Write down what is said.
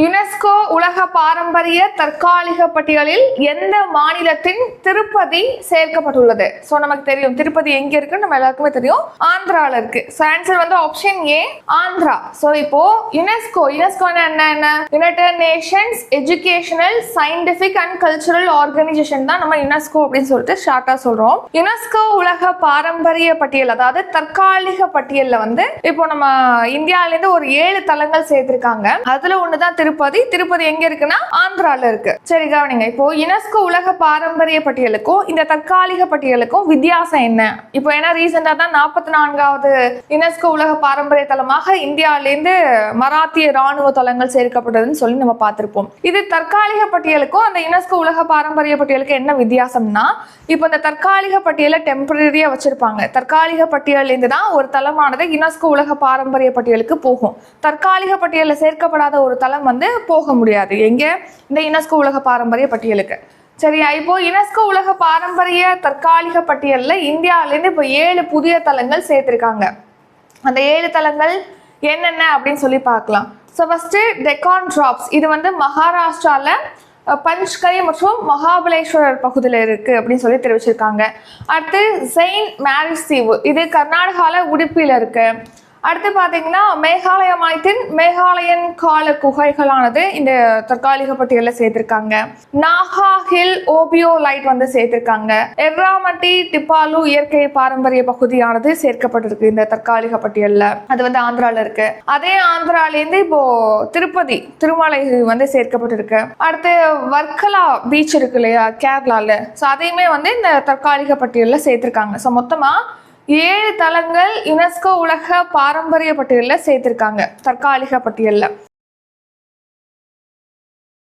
UNESCO உலக பாரம்பரிய தற்காலிக பட்டியலில் எந்த மாநிலத்தின் திருப்பதி சேர்க்கப்பட்டுள்ளது? ஸோ நமக்கு தெரியும் திருப்பதி எங்க இருக்குன்னு நம்ம எல்லாருக்குமே தெரியும், ஆந்திரால இருக்கு. ஸோ ஆன்சர் வந்து ஆப்ஷன் ஏ, ஆந்திரா. ஸோ இப்போ யுனெஸ்கோ என்ன United Nations educational scientific and cultural organisation தான் நம்ம யுனெஸ்கோ அப்படின்னு சொல்லிட்டு ஷார்ட்டா சொல்றோம். யுனெஸ்கோ உலக பாரம்பரிய பட்டியல், அதாவது தற்காலிக பட்டியல்ல வந்து இப்போ நம்ம இந்தியால இருந்து ஒரு 7 தலங்கள் சேர்த்திருக்காங்க. அதுல ஒண்ணுதான் திருப்பதி. திருப்பதி எங்க இருக்குன்னா ஆந்திரால இருக்கு. சரி கவனிங்க, இப்போ யுனெஸ்கோ உலக பாரம்பரிய பட்டியலுக்கும் இந்த தற்காலிக பட்டியலுக்கும் வித்தியாசம் என்ன? இப்போ ஏன்னா ரீசெண்டா தான் 44வது யுனெஸ்கோ உலக பாரம்பரிய தலமாக இந்தியாவிலேருந்து மராத்திய ராணுவ தலங்கள் சேர்க்கப்பட்டதுன்னு சொல்லி நம்ம பார்த்திருப்போம். இது தற்காலிக பட்டியலுக்கும் அந்த யுனெஸ்கோ உலக பாரம்பரிய பட்டியலுக்கு என்ன வித்தியாசம்னா, இப்போ இந்த தற்காலிக பட்டியலை டெம்பரரியா வச்சிருப்பாங்க. தற்காலிக பட்டியல் இருந்து தான் ஒரு தலமானது யுனெஸ்கோ உலக பாரம்பரிய பட்டியலுக்கு போகும். தற்காலிக பட்டியலில் சேர்க்கப்படாத ஒரு தலம் வந்து போக முடியாது எங்க, இந்த யுனெஸ்கோ உலக பாரம்பரிய பட்டியலுக்கு. சரியா, இப்போ யுனெஸ்கோ உலக பாரம்பரிய தற்காலிக பட்டியல்ல இந்தியாவிலேருந்து இப்போ 7 புதிய தலங்கள் சேர்த்திருக்காங்க. அந்த 7 தலங்கள் என்னென்ன அப்படின்னு சொல்லி பார்க்கலாம். ஸோ ஃபர்ஸ்ட் டெக்கான் டிராப்ஸ், இது வந்து மகாராஷ்டிரால பஞ்ச்கரி மற்றும் மகாபலேஸ்வரர் பகுதியில் இருக்கு அப்படின்னு சொல்லி தெரிவிச்சிருக்காங்க. அடுத்து செயின்ட் மேரிஸ் தீவு, இது கர்நாடகால உடுப்பில இருக்கு. அடுத்து பார்த்தீங்கன்னா மேகாலய மாநிலத்தின் மேகாலயன் கால குகைகளானது இந்த தற்காலிக பட்டியலில் சேர்த்திருக்காங்க. நாகா ஹில் ஓபியோ லைட் வந்து சேர்த்திருக்காங்க. எர்ராமட்டி டிப்பாலு இயற்கை பாரம்பரிய பகுதியானது சேர்க்கப்பட்டிருக்கு இந்த தற்காலிக பட்டியலில். அது வந்து ஆந்திரால இருக்கு. அதே ஆந்திராலேருந்து இப்போ திருப்பதி திருமலை வந்து சேர்க்கப்பட்டிருக்கு. அடுத்து வர்க்கலா பீச் இருக்கு இல்லையா கேரளால, ஸோ அதையுமே வந்து இந்த தற்காலிக பட்டியலில் சேர்த்திருக்காங்க. ஸோ மொத்தமா 7 தலங்கள் யுனெஸ்கோ உலக பாரம்பரிய பட்டியலில் சேர்த்திருக்காங்க தற்காலிக பட்டியலில்.